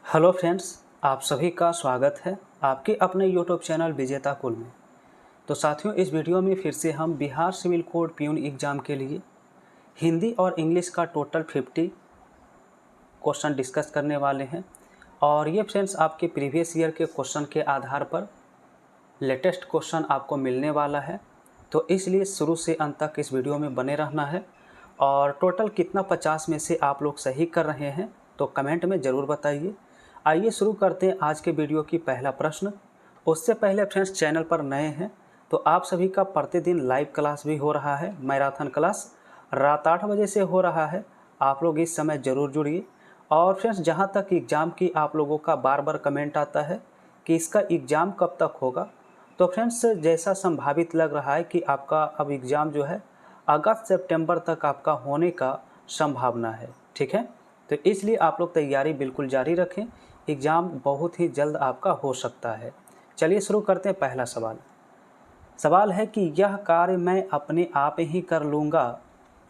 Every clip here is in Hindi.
हेलो फ्रेंड्स, आप सभी का स्वागत है आपके अपने यूट्यूब चैनल विजेता कुल में। तो साथियों, इस वीडियो में फिर से हम Bihar civil court peon exam के लिए हिंदी और इंग्लिश का टोटल 50 क्वेश्चन डिस्कस करने वाले हैं। और ये फ्रेंड्स आपके प्रीवियस ईयर के क्वेश्चन के आधार पर लेटेस्ट क्वेश्चन आपको मिलने वाला है। तो इसलिए शुरू से अंत तक इस वीडियो में बने रहना है। और टोटल कितना 50 में से आप लोग सही कर रहे हैं तो कमेंट में ज़रूर बताइए। आइए शुरू करते हैं आज के वीडियो की पहला प्रश्न। उससे पहले फ्रेंड्स, चैनल पर नए हैं तो आप सभी का प्रतिदिन लाइव क्लास भी हो रहा है। मैराथन क्लास रात 8 बजे से हो रहा है। आप लोग इस समय ज़रूर जुड़िए। और फ्रेंड्स, जहां तक एग्ज़ाम की आप लोगों का बार बार कमेंट आता है कि इसका एग्ज़ाम कब तक होगा, तो फ्रेंड्स जैसा संभावित लग रहा है कि आपका अब एग्ज़ाम जो है अगस्त सितंबर तक आपका होने का संभावना है। ठीक है, तो इसलिए आप लोग तैयारी बिल्कुल जारी रखें। एग्ज़ाम बहुत ही जल्द आपका हो सकता है। चलिए शुरू करते हैं। पहला सवाल है कि यह कार्य मैं अपने आप ही कर लूँगा।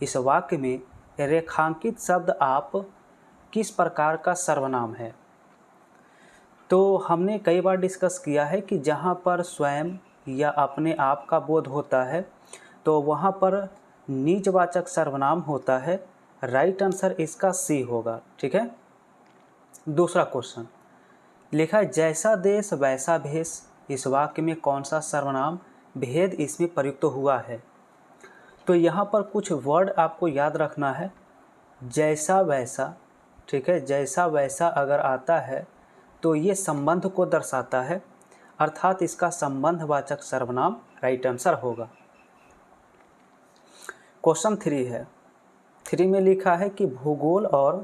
इस वाक्य में रेखांकित शब्द आप किस प्रकार का सर्वनाम है? तो हमने कई बार डिस्कस किया है कि जहाँ पर स्वयं या अपने आप का बोध होता है तो वहाँ पर निजवाचक सर्वनाम होता है। राइट आंसर इसका सी होगा। ठीक है। दूसरा क्वेश्चन लिखा है, जैसा देश वैसा भेष। इस वाक्य में कौन सा सर्वनाम भेद इसमें प्रयुक्त हुआ है? तो यहाँ पर कुछ वर्ड आपको याद रखना है। जैसा वैसा, ठीक है, जैसा वैसा अगर आता है तो ये संबंध को दर्शाता है, अर्थात इसका संबंधवाचक सर्वनाम राइट आंसर होगा। क्वेश्चन 3 है। 3 में लिखा है कि भूगोल और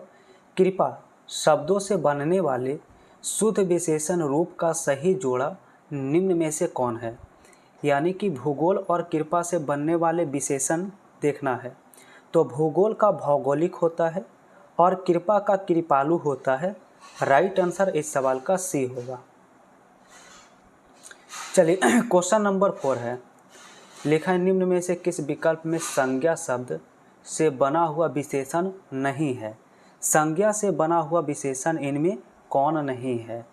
कृपा शब्दों से बनने वाले शुद्ध विशेषण रूप का सही जोड़ा निम्न में से कौन है? यानी कि भूगोल और कृपा से बनने वाले विशेषण देखना है। तो भूगोल का भौगोलिक होता है और कृपा का कृपालु होता है। राइट आंसर इस सवाल का सी होगा। चलिए क्वेश्चन नंबर 4 है। लिखा है, निम्न में से किस विकल्प में संज्ञा शब्द से बना हुआ विशेषण नहीं है? संज्ञा से बना हुआ विशेषण इनमें कौन नहीं है?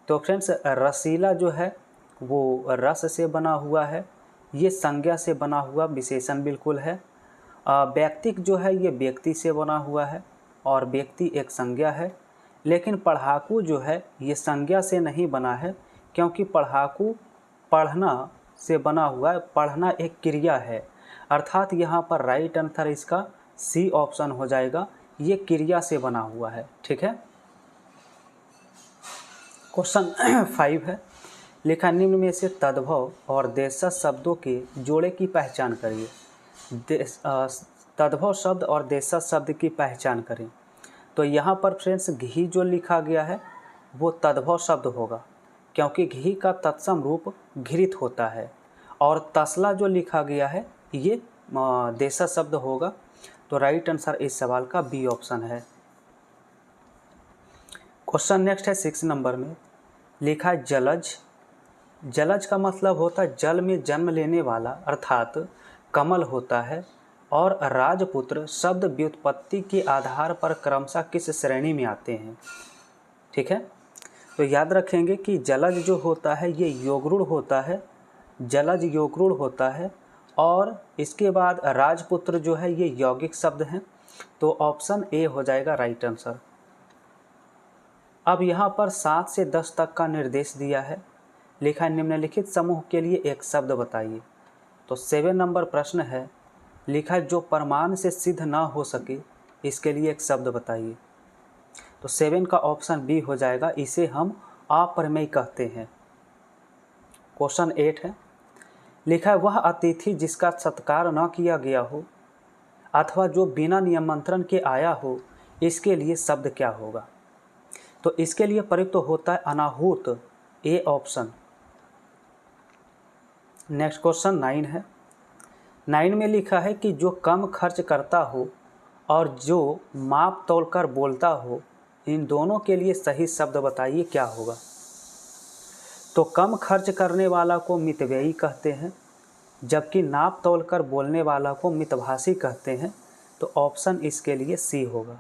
तो फ्रेंड्स, रसीला जो है वो रस से बना हुआ है, ये संज्ञा से बना हुआ विशेषण बिल्कुल है। व्यक्तिक जो है ये व्यक्ति से बना हुआ है और व्यक्ति एक संज्ञा है। लेकिन पढ़ाकू जो है ये संज्ञा से नहीं बना है, क्योंकि पढ़ाकू पढ़ना से बना हुआ है। पढ़ना एक क्रिया है, अर्थात यहाँ पर राइट आंसर इसका सी ऑप्शन हो जाएगा। ये क्रिया से बना हुआ है। ठीक है। क्वेश्चन 5 है। लिखा, निम्न में से तद्भव और देशज शब्दों के जोड़े की पहचान करिए। तद्भव शब्द और देशज शब्द की पहचान करें। तो यहाँ पर फ्रेंड्स घी जो लिखा गया है वो तद्भव शब्द होगा, क्योंकि घी का तत्सम रूप घृत होता है। और तसला जो लिखा गया है ये देशज शब्द होगा। तो राइट आंसर इस सवाल का बी ऑप्शन है। क्वेश्चन नेक्स्ट है 6 नंबर में। लिखा है, जलज। जलज का मतलब होता है जल में जन्म लेने वाला, अर्थात कमल होता है। और राजपुत्र शब्द व्युत्पत्ति के आधार पर क्रमशः किस श्रेणी में आते हैं? ठीक है, तो याद रखेंगे कि जलज जो होता है ये योगरूढ़ होता है। जलज योगरूढ़ होता है। और इसके बाद राजपुत्र जो है ये यौगिक शब्द हैं। तो ऑप्शन ए हो जाएगा राइट आंसर। अब यहाँ पर 7 से 10 तक का निर्देश दिया है। लिखा है, निम्नलिखित समूह के लिए एक शब्द बताइए। तो 7 नंबर प्रश्न है। लिखा है, जो प्रमाण से सिद्ध ना हो सके इसके लिए एक शब्द बताइए। तो 7 का ऑप्शन बी हो जाएगा। इसे हम अप्रमेय कहते हैं। क्वेश्चन 8 है। लिखा है, वह अतिथि जिसका सत्कार न किया गया हो अथवा जो बिना निमंत्रण के आया हो, इसके लिए शब्द क्या होगा? तो इसके लिए प्रयुक्त होता है अनाहूत, ए ऑप्शन। नेक्स्ट क्वेश्चन 9 है। 9 में लिखा है कि जो कम खर्च करता हो और जो माप तोल कर बोलता हो, इन दोनों के लिए सही शब्द बताइए क्या होगा? तो कम खर्च करने वाला को मितव्ययी कहते हैं, जबकि नाप तोल कर बोलने वाला को मितभाषी कहते हैं। तो ऑप्शन इसके लिए सी होगा।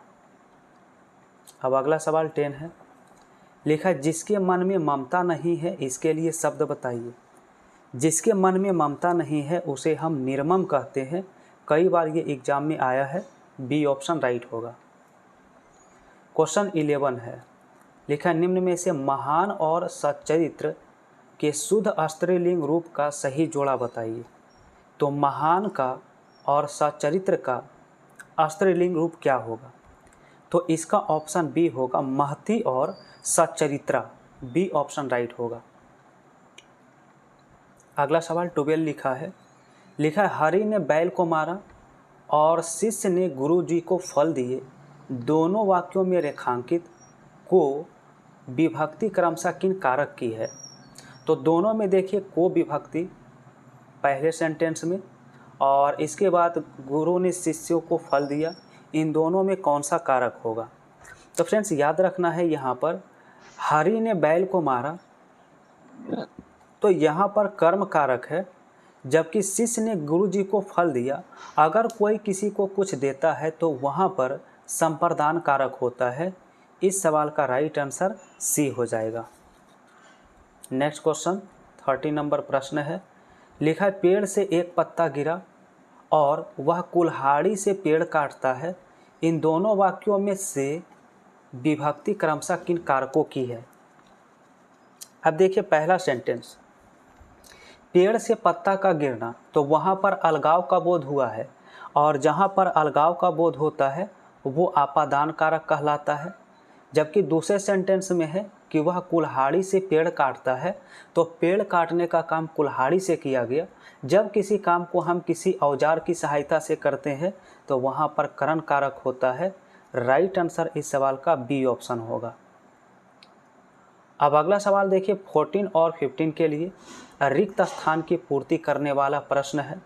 अब अगला सवाल 10 है। लिखा है जिसके मन में ममता नहीं है, इसके लिए शब्द बताइए। जिसके मन में ममता नहीं है उसे हम निर्मम कहते हैं। कई बार ये एग्जाम में आया है। बी ऑप्शन राइट होगा। क्वेश्चन 11 है, लिखा है निम्न में से महान और सच्चरित्र के शुद्ध स्त्रीलिंग रूप का सही जोड़ा बताइए। तो महान का और सच्चरित्र का स्त्रीलिंग रूप क्या होगा? तो इसका ऑप्शन बी होगा, महती और सच्चरित्रा। बी ऑप्शन राइट होगा। अगला सवाल 12 लिखा है, हरि ने बैल को मारा और शिष्य ने गुरु जी को फल दिए, दोनों वाक्यों में रेखांकित को विभक्ति क्रमशः किन कारक की है? तो दोनों में देखिए को विभक्ति पहले सेंटेंस में, और इसके बाद गुरु ने शिष्यों को फल दिया, इन दोनों में कौन सा कारक होगा? तो फ्रेंड्स याद रखना है, यहाँ पर हरि ने बैल को मारा तो यहाँ पर कर्म कारक है, जबकि शिष्य ने गुरु जी को फल दिया। अगर कोई किसी को कुछ देता है तो वहाँ पर संप्रदान कारक होता है। इस सवाल का राइट आंसर सी हो जाएगा। नेक्स्ट क्वेश्चन 30 नंबर प्रश्न है, लिखा है पेड़ से एक पत्ता गिरा और वह कुल्हाड़ी से पेड़ काटता है, इन दोनों वाक्यों में से विभक्ति क्रमशः किन कारकों की है? अब देखिए पहला सेंटेंस, पेड़ से पत्ता का गिरना, तो वहाँ पर अलगाव का बोध हुआ है, और जहाँ पर अलगाव का बोध होता है वो आपादान कारक कहलाता है। जबकि दूसरे सेंटेंस में है कि वह कुल्हाड़ी से पेड़ काटता है, तो पेड़ काटने का काम कुल्हाड़ी से किया गया। जब किसी काम को हम किसी औजार की सहायता से करते हैं तो वहाँ पर करण कारक होता है। राइट आंसर इस सवाल का बी ऑप्शन होगा। अब अगला सवाल देखिए 14 और 15 के लिए रिक्त स्थान की पूर्ति करने वाला प्रश्न है।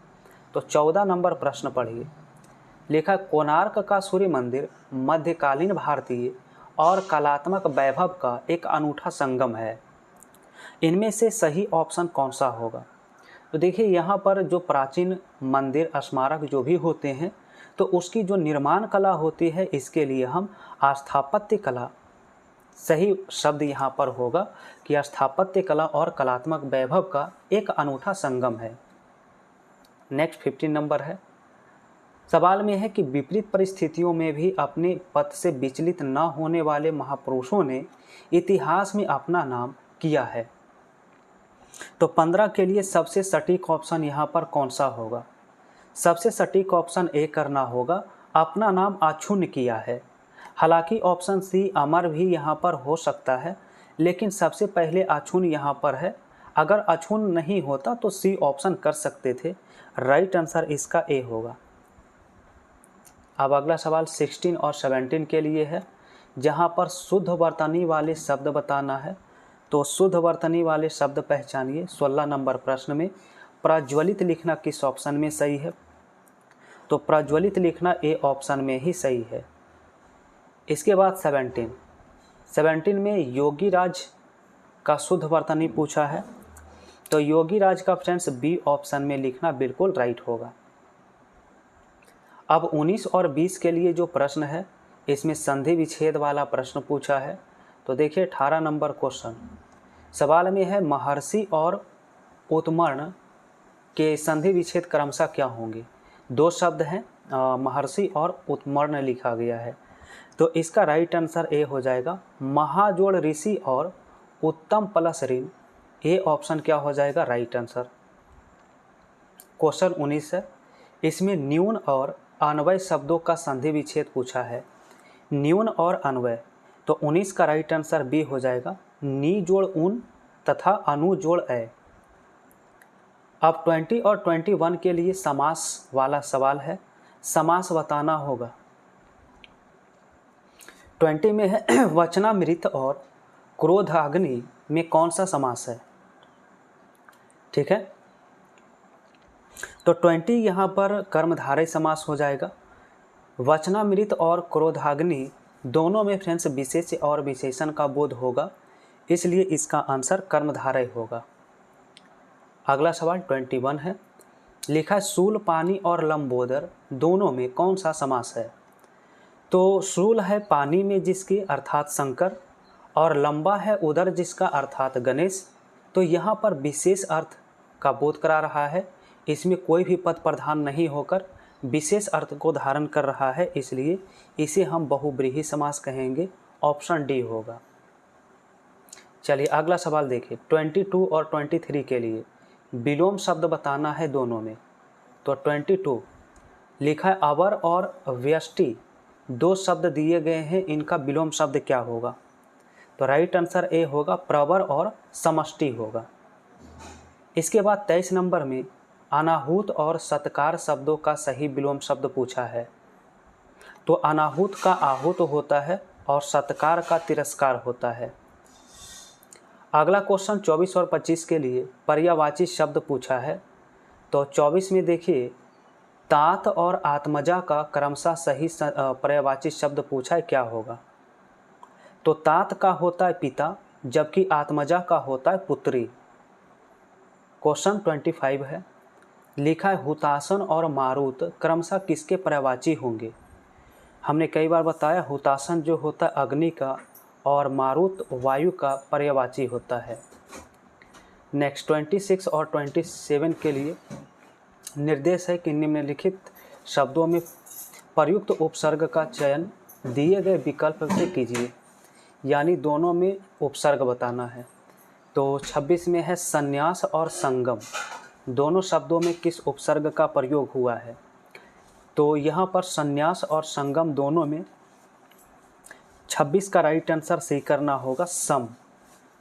तो 14 नंबर प्रश्न पढ़िए। लिखा कोणार्क का सूर्य मंदिर मध्यकालीन भारतीय और कलात्मक वैभव का एक अनूठा संगम है, इनमें से सही ऑप्शन कौन सा होगा? तो देखिए यहाँ पर जो प्राचीन मंदिर स्मारक जो भी होते हैं तो उसकी जो निर्माण कला होती है, इसके लिए हम स्थापत्य कला, सही शब्द यहाँ पर होगा कि स्थापत्य कला और कलात्मक वैभव का एक अनूठा संगम है। नेक्स्ट 15 नंबर है, सवाल में है कि विपरीत परिस्थितियों में भी अपने पथ से विचलित न होने वाले महापुरुषों ने इतिहास में अपना नाम किया है। तो 15 के लिए सबसे सटीक ऑप्शन यहाँ पर कौन सा होगा? सबसे सटीक ऑप्शन ए करना होगा, अपना नाम अक्षुण्ण किया है। हालांकि ऑप्शन सी अमर भी यहाँ पर हो सकता है, लेकिन सबसे पहले अक्षुण्ण यहाँ पर है। अगर अक्षुण्ण नहीं होता तो सी ऑप्शन कर सकते थे। राइट आंसर इसका ए होगा। अब अगला सवाल 16 और 17 के लिए है, जहाँ पर शुद्ध वर्तनी वाले शब्द बताना है। तो शुद्ध वर्तनी वाले शब्द पहचानिए। 16 नंबर प्रश्न में प्रज्वलित लिखना किस ऑप्शन में सही है? तो प्रज्वलित लिखना ए ऑप्शन में ही सही है। इसके बाद 17 में योगी राज का शुद्ध वर्तनी पूछा है। तो योगी राज का फ्रेंड्स बी ऑप्शन में लिखना बिल्कुल राइट होगा। अब 19 और 20 के लिए जो प्रश्न है, इसमें संधि विच्छेद वाला प्रश्न पूछा है। तो देखिए 18 नंबर क्वेश्चन, सवाल में है महर्षि और उत्मर्ण के संधि विच्छेद क्रमशः क्या होंगे? दो शब्द हैं, महर्षि और उत्मर्ण लिखा गया है। तो इसका राइट आंसर ए हो जाएगा, महाजोड़ ऋषि और उत्तम प्लस ऋण। ए ऑप्शन क्या हो जाएगा? Right answer. क्वेश्चन 19 है, इसमें न्यून और अन्वय शब्दों का संधि विच्छेद पूछा है। न्यून और अन्वय, तो 19 का राइट आंसर बी हो जाएगा, नी जोड़ उन तथा अनु जोड़ ए। अब 20 और 21 के लिए समास वाला सवाल है, समास बताना होगा। 20 में है वचनामृत और क्रोधाग्नि में कौन सा समास है? ठीक है, तो 20 यहाँ पर कर्मधारय समास हो जाएगा। वचनामृत और क्रोधाग्नि दोनों में फ्रेंड्स विशेष और विशेषण का बोध होगा, इसलिए इसका आंसर कर्मधारय होगा। अगला सवाल 21 है, लिखा शूल पानी और लंबोदर दोनों में कौन सा समास है? तो शूल है पानी में जिसके अर्थात शंकर, और लंबा है उदर जिसका अर्थात गणेश, तो यहाँ पर विशेष अर्थ का बोध करा रहा है। इसमें कोई भी पद प्रधान नहीं होकर विशेष अर्थ को धारण कर रहा है, इसलिए इसे हम बहुब्रीहि समास कहेंगे। ऑप्शन डी होगा। चलिए अगला सवाल देखिए। 22 और 23 के लिए विलोम शब्द बताना है दोनों में। तो 22 लिखा है अवर और व्यष्टि, दो शब्द दिए गए हैं, इनका विलोम शब्द क्या होगा? तो राइट आंसर ए होगा, प्रवर और समष्टि होगा। इसके बाद 23 नंबर में अनाहूत और सत्कार शब्दों का सही विलोम शब्द पूछा है। तो अनाहूत का आहूत होता है और सत्कार का तिरस्कार होता है। अगला क्वेश्चन 24 और 25 के लिए पर्यायवाची शब्द पूछा है। तो 24 में देखिए तात और आत्मजा का क्रमशः सही पर्यायवाची शब्द पूछा है, क्या होगा? तो तात का होता है पिता, जबकि आत्मजा का होता है पुत्री। क्वेश्चन 25 है, लिखा है हुतासन और मारुत क्रमशः किसके पर्यायवाची होंगे? हमने कई बार बताया हुतासन जो होता है अग्नि का और मारुत वायु का पर्यायवाची होता है। नेक्स्ट 26 और 27 के लिए निर्देश है कि निम्नलिखित शब्दों में प्रयुक्त उपसर्ग का चयन दिए गए विकल्प से कीजिए, यानी दोनों में उपसर्ग बताना है। तो 26 में है संन्यास और संगम, दोनों शब्दों में किस उपसर्ग का प्रयोग हुआ है? तो यहाँ पर संन्यास और संगम दोनों में 26 का राइट आंसर सी करना होगा, सम।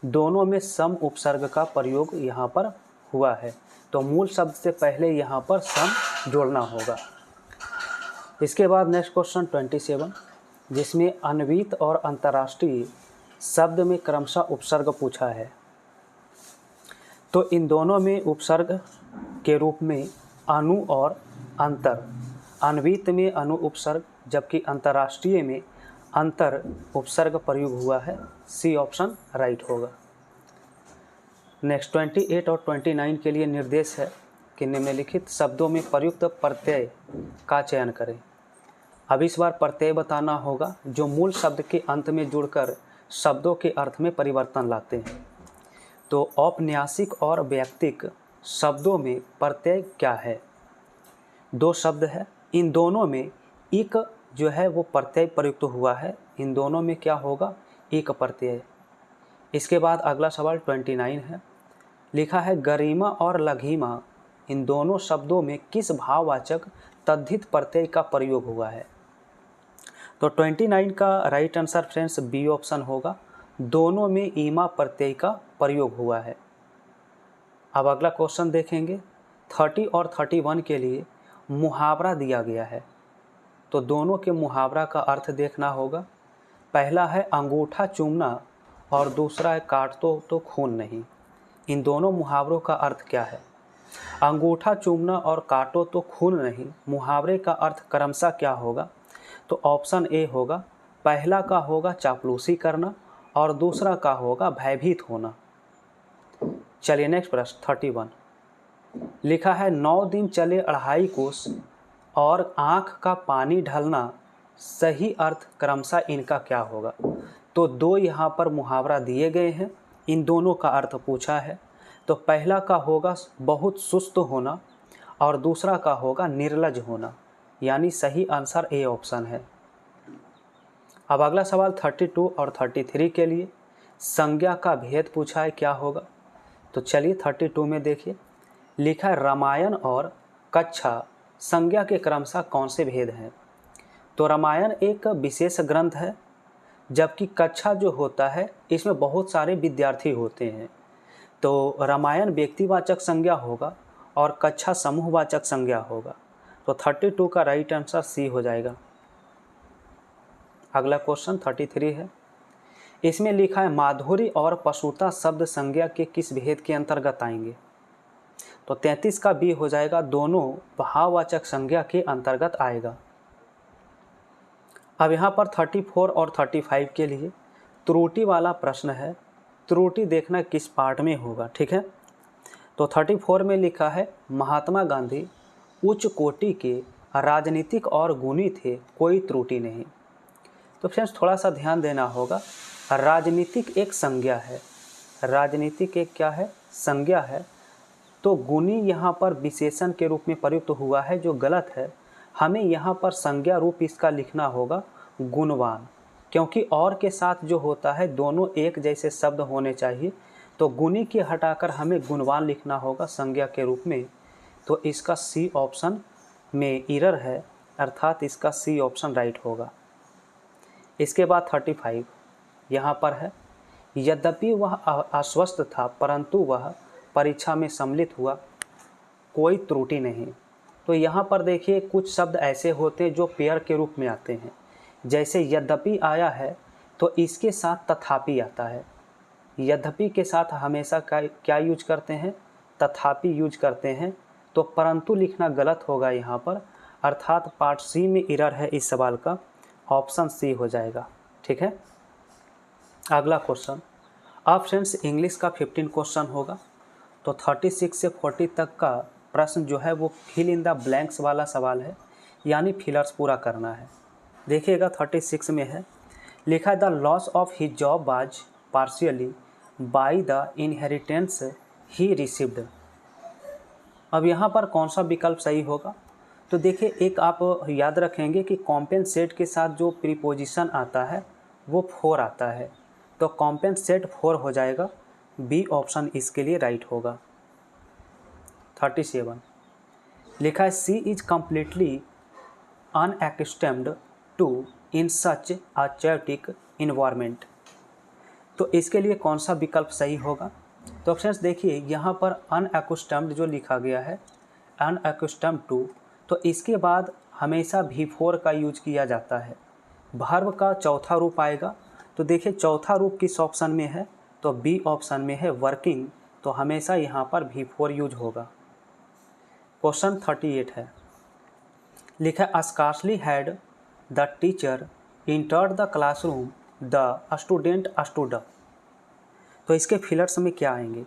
दोनों में सम उपसर्ग का प्रयोग यहाँ पर हुआ है, तो मूल शब्द से पहले यहाँ पर सम जोड़ना होगा। इसके बाद नेक्स्ट क्वेश्चन 27, जिसमें अन्वित और अंतर्राष्ट्रीय शब्द में क्रमशः उपसर्ग पूछा है। तो इन दोनों में उपसर्ग के रूप में अनु और अंतर, अन्वित में अनु उपसर्ग जबकि अंतर्राष्ट्रीय में अंतर उपसर्ग प्रयोग हुआ है। सी ऑप्शन राइट होगा। नेक्स्ट 28 और 29 के लिए निर्देश है कि निम्नलिखित शब्दों में प्रयुक्त प्रत्यय का चयन करें। अब इस बार प्रत्यय बताना होगा जो मूल शब्द के अंत में जुड़कर शब्दों के अर्थ में परिवर्तन लाते हैं। तो औपन्यासिक और वैयक्तिक शब्दों में प्रत्यय क्या है? दो शब्द है, इन दोनों में एक जो है वो प्रत्यय प्रयुक्त हुआ है। इन दोनों में क्या होगा? एक प्रत्यय। इसके बाद अगला सवाल 29 है, लिखा है गरिमा और लघिमा, इन दोनों शब्दों में किस भाववाचक तद्धित प्रत्यय का प्रयोग हुआ है? तो 29 का right answer friends B option होगा, दोनों में ईमा प्रत्यय का प्रयोग हुआ है। अब अगला क्वेश्चन देखेंगे 30 और 31 के लिए मुहावरा दिया गया है। तो दोनों के मुहावरा का अर्थ देखना होगा। पहला है अंगूठा चूमना और दूसरा है काट तो खून नहीं। इन दोनों मुहावरों का अर्थ क्या है? अंगूठा चूमना और काटो तो खून नहीं, मुहावरे का अर्थ क्रमशः क्या होगा? तो ऑप्शन ए होगा, पहला का होगा चापलूसी करना और दूसरा का होगा भयभीत होना। चलिए नेक्स्ट प्रश्न 31, लिखा है 9 दिन चले 2.5 कोस और आँख का पानी ढलना, सही अर्थ क्रमशः इनका क्या होगा? तो दो यहाँ पर मुहावरा दिए गए हैं, इन दोनों का अर्थ पूछा है। तो पहला का होगा बहुत सुस्त होना और दूसरा का होगा निर्लज होना, यानी सही आंसर ए ऑप्शन है। अब अगला सवाल 32 और 33 के लिए संज्ञा का भेद पूछा है, क्या होगा? तो चलिए 32 में देखिए, लिखा है रामायण और कच्छा संज्ञा के क्रमशः कौन से भेद हैं? तो रामायण एक विशेष ग्रंथ है, जबकि कक्षा जो होता है इसमें बहुत सारे विद्यार्थी होते हैं। तो रामायण व्यक्तिवाचक संज्ञा होगा और कक्षा समूहवाचक संज्ञा होगा। तो 32 का राइट आंसर सी हो जाएगा। अगला क्वेश्चन 33 है, इसमें लिखा है माधुरी और पशुता शब्द संज्ञा के किस भेद के अंतर्गत आएंगे? तो 33 का बी हो जाएगा, दोनों भाववाचक संज्ञा के अंतर्गत आएगा। अब यहाँ पर 34 और 35 के लिए त्रुटि वाला प्रश्न है, त्रुटि देखना किस पार्ट में होगा, ठीक है। तो 34 में लिखा है महात्मा गांधी उच्च कोटि के राजनीतिक और गुणी थे, कोई त्रुटि नहीं। तो फ्रेंड्स थोड़ा सा ध्यान देना होगा, राजनीतिक एक संज्ञा है, राजनीतिक एक क्या है, संज्ञा है। तो गुणी यहाँ पर विशेषण के रूप में प्रयुक्त हुआ है, जो गलत है। हमें यहाँ पर संज्ञा रूप इसका लिखना होगा गुणवान, क्योंकि और के साथ जो होता है दोनों एक जैसे शब्द होने चाहिए। तो गुणी के हटाकर हमें गुणवान लिखना होगा संज्ञा के रूप में। तो इसका सी ऑप्शन में एरर है, अर्थात इसका सी ऑप्शन राइट होगा। इसके बाद 35 यहाँ पर है, यद्यपि वह अस्वस्थ था परंतु वह परीक्षा में सम्मिलित हुआ, कोई त्रुटि नहीं। तो यहाँ पर देखिए कुछ शब्द ऐसे होते हैं जो पेयर के रूप में आते हैं। जैसे यद्यपि आया है तो इसके साथ तथापि आता है। यद्यपि के साथ हमेशा क्या यूज करते हैं, तथापि यूज करते हैं। तो परंतु लिखना गलत होगा यहाँ पर, अर्थात पार्ट सी में एरर है इस सवाल का, ऑप्शन सी हो जाएगा। ठीक है, अगला क्वेश्चन। अब फ्रेंड्स इंग्लिश का 15 क्वेश्चन होगा। तो 36 से 40 तक का प्रश्न जो है वो फिल इन द ब्लैंक्स वाला सवाल है, यानी फिलर्स पूरा करना है। देखिएगा 36 में है, लिखा है the loss of his job was partially by the inheritance he received. अब यहाँ पर कौन सा विकल्प सही होगा? तो देखिए एक आप याद रखेंगे कि कॉम्पेंसेट के साथ जो प्रीपोजिशन आता है वो 4 आता है। तो कॉम्पेंसेट 4 हो जाएगा, बी ऑप्शन इसके लिए राइट होगा। 37 लिखा है she is completely unaccustomed to in such a chaotic environment. तो इसके लिए कौन सा विकल्प सही होगा? तो फ्रेंड्स देखिए यहाँ पर अनएक्स्टम्ड जो लिखा गया है, अनएक्स्टम्ड टू, तो इसके बाद हमेशा V4 का यूज किया जाता है। वर्ब का चौथा रूप आएगा। तो देखिए चौथा रूप किस ऑप्शन में है? तो बी ऑप्शन में है, वर्किंग। तो हमेशा यहाँ पर V4 यूज होगा। क्वेश्चन 38 है, लिखा है scarcely had the teacher entered the classroom the student stood. तो इसके फिलर्स में क्या आएंगे?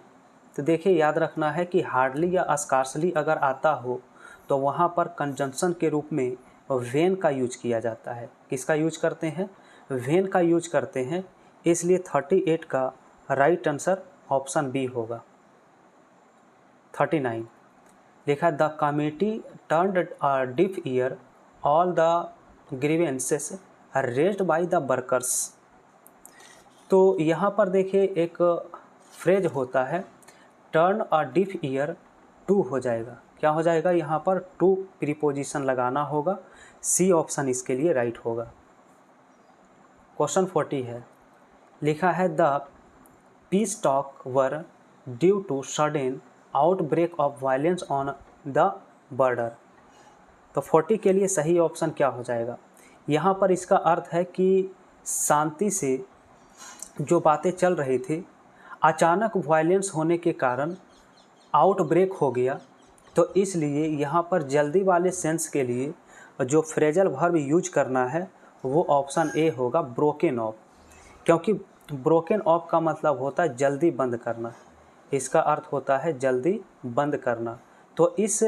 तो देखिए याद रखना है कि हार्डली या स्कार्सली अगर आता हो तो वहाँ पर कंजंक्शन के रूप में वेन का यूज किया जाता है। किसका यूज करते हैं? वेन का यूज करते हैं। इसलिए 38 का राइट आंसर ऑप्शन बी होगा। 39 लिखा the committee turned a deaf ear all the grievances raised by the workers. तो यहाँ पर देखिए एक फ्रेज होता है, turn a deaf ear, two हो जाएगा। क्या हो जाएगा? यहाँ पर टू प्रीपोजिशन लगाना होगा। सी ऑप्शन इसके लिए राइट होगा। क्वेश्चन 40 है, लिखा है the peace talk were due to sudden outbreak of violence on the border. तो 40 के लिए सही ऑप्शन क्या हो जाएगा? यहाँ पर इसका अर्थ है कि शांति से जो बातें चल रही थी, अचानक वायलेंस होने के कारण आउटब्रेक हो गया। तो इसलिए यहाँ पर जल्दी वाले सेंस के लिए जो फ्रेजल वर्ब यूज करना है वो ऑप्शन ए होगा, ब्रोकन ऑफ। क्योंकि ब्रोकन ऑफ का मतलब होता है जल्दी बंद करना, इसका अर्थ होता है जल्दी बंद करना। तो इस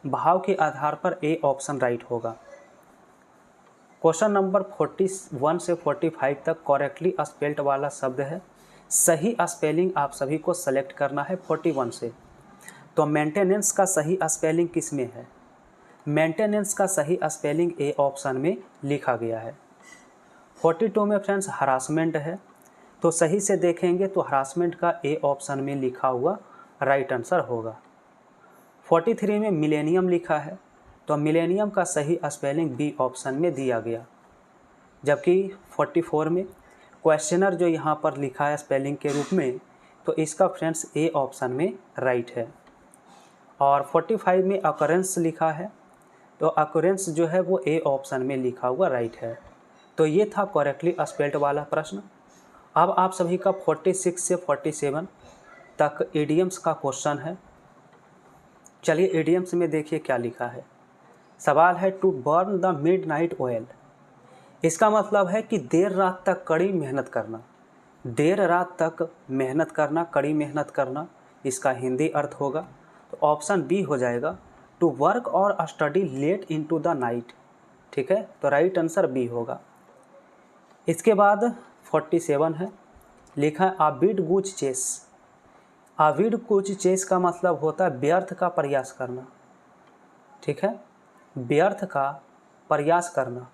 भाव के आधार पर ए ऑप्शन राइट होगा। क्वेश्चन नंबर 41 से 45 तक करेक्टली स्पेल्ड वाला शब्द है। सही स्पेलिंग आप सभी को सेलेक्ट करना है 41 से। तो मेंटेनेंस का सही स्पेलिंग किस में है? मेंटेनेंस का सही स्पेलिंग ए ऑप्शन में लिखा गया है। 42 में फ्रेंड्स हरासमेंट है। तो सही से देखेंगे तो हरासमेंट का ए ऑप्शन में लिखा हुआ राइट आंसर होगा। 43 में मिलेनियम लिखा है। तो मिलेनियम का सही स्पेलिंग बी ऑप्शन में दिया गया। जबकि 44 में क्वेश्चनर जो यहाँ पर लिखा है स्पेलिंग के रूप में, तो इसका फ्रेंड्स ए ऑप्शन में राइट है। और 45 में अकरेंस लिखा है। तो अकरेंस जो है वो ए ऑप्शन में लिखा हुआ राइट है। तो ये था करेक्टली स्पेल्ड वाला प्रश्न। अब आप सभी का 46 से 47 तक इडियम्स का क्वेश्चन है। चलिए इडियम्स में देखिए क्या लिखा है। सवाल है to burn the midnight oil. इसका मतलब है कि देर रात तक कड़ी मेहनत करना। देर रात तक मेहनत करना, कड़ी मेहनत करना, इसका हिंदी अर्थ होगा। तो ऑप्शन बी हो जाएगा, टू वर्क और study late into the night. ठीक है, तो राइट आंसर बी होगा। इसके बाद 47 है, लिखा है अविड गुज चेस। अविड गुज चेस का मतलब होता है व्यर्थ का प्रयास करना, ठीक है, व्यर्थ का प्रयास करना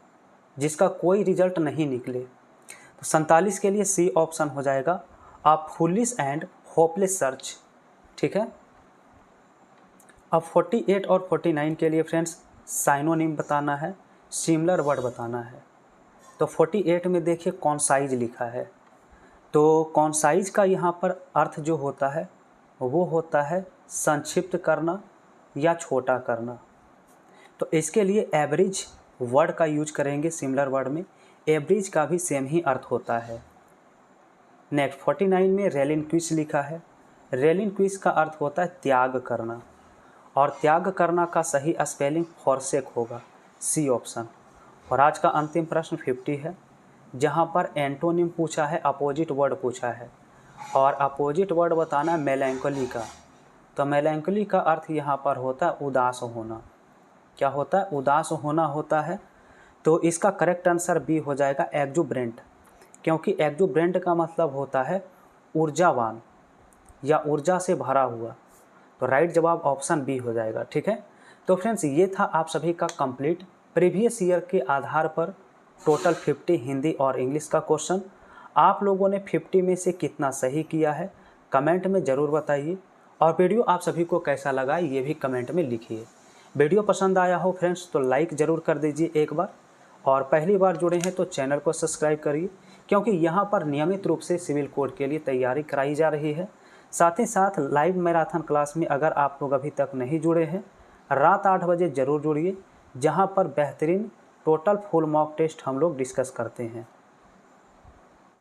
जिसका कोई रिजल्ट नहीं निकले। तो 47 के लिए सी ऑप्शन हो जाएगा, a foolish and hopeless search, ठीक है। अब 48 और 49 के लिए फ्रेंड्स साइनोनिम बताना है, सिमिलर वर्ड बताना है। तो 48 में देखिए कॉन्साइज लिखा है, तो कॉन्साइज का यहाँ पर अर्थ जो होता है वो होता है संक्षिप्त करना या छोटा करना। तो इसके लिए एवरेज वर्ड का यूज करेंगे सिमिलर वर्ड में, एवरेज का भी सेम ही अर्थ होता है। नेक्स्ट 49 में रेलिंक्विश लिखा है, रेलिंक्विश का अर्थ होता है त्याग करना, और त्याग करना का सही स्पेलिंग फॉरसेक होगा, सी ऑप्शन। और आज का अंतिम प्रश्न 50 है, जहाँ पर एंटोनिम पूछा है, अपोजिट वर्ड पूछा है, और अपोजिट वर्ड बताना है मेलैंकोली का। तो मेलैंकोली का अर्थ यहाँ पर होता है उदास होना। क्या होता है? उदास होना होता है। तो इसका करेक्ट आंसर बी हो जाएगा, एक्जुब्रेंट, क्योंकि एक्जुब्रेंट का मतलब होता है ऊर्जावान या ऊर्जा से भरा हुआ। तो राइट जवाब ऑप्शन बी हो जाएगा, ठीक है। तो फ्रेंड्स ये था आप सभी का कंप्लीट प्रीवियस ईयर के आधार पर टोटल 50 हिंदी और इंग्लिश का क्वेश्चन। आप लोगों ने 50 में से कितना सही किया है कमेंट में ज़रूर बताइए, और वीडियो आप सभी को कैसा लगा ये भी कमेंट में लिखिए। वीडियो पसंद आया हो फ्रेंड्स तो लाइक ज़रूर कर दीजिए एक बार, और पहली बार जुड़े हैं तो चैनल को सब्सक्राइब करिए, क्योंकि यहाँ पर नियमित रूप से सिविल कोड के लिए तैयारी कराई जा रही है। साथ ही साथ लाइव मैराथन क्लास में अगर आप लोग अभी तक नहीं जुड़े हैं, रात 8 बजे ज़रूर जुड़िए, जहाँ पर बेहतरीन टोटल फुल मॉक टेस्ट हम लोग डिस्कस करते हैं।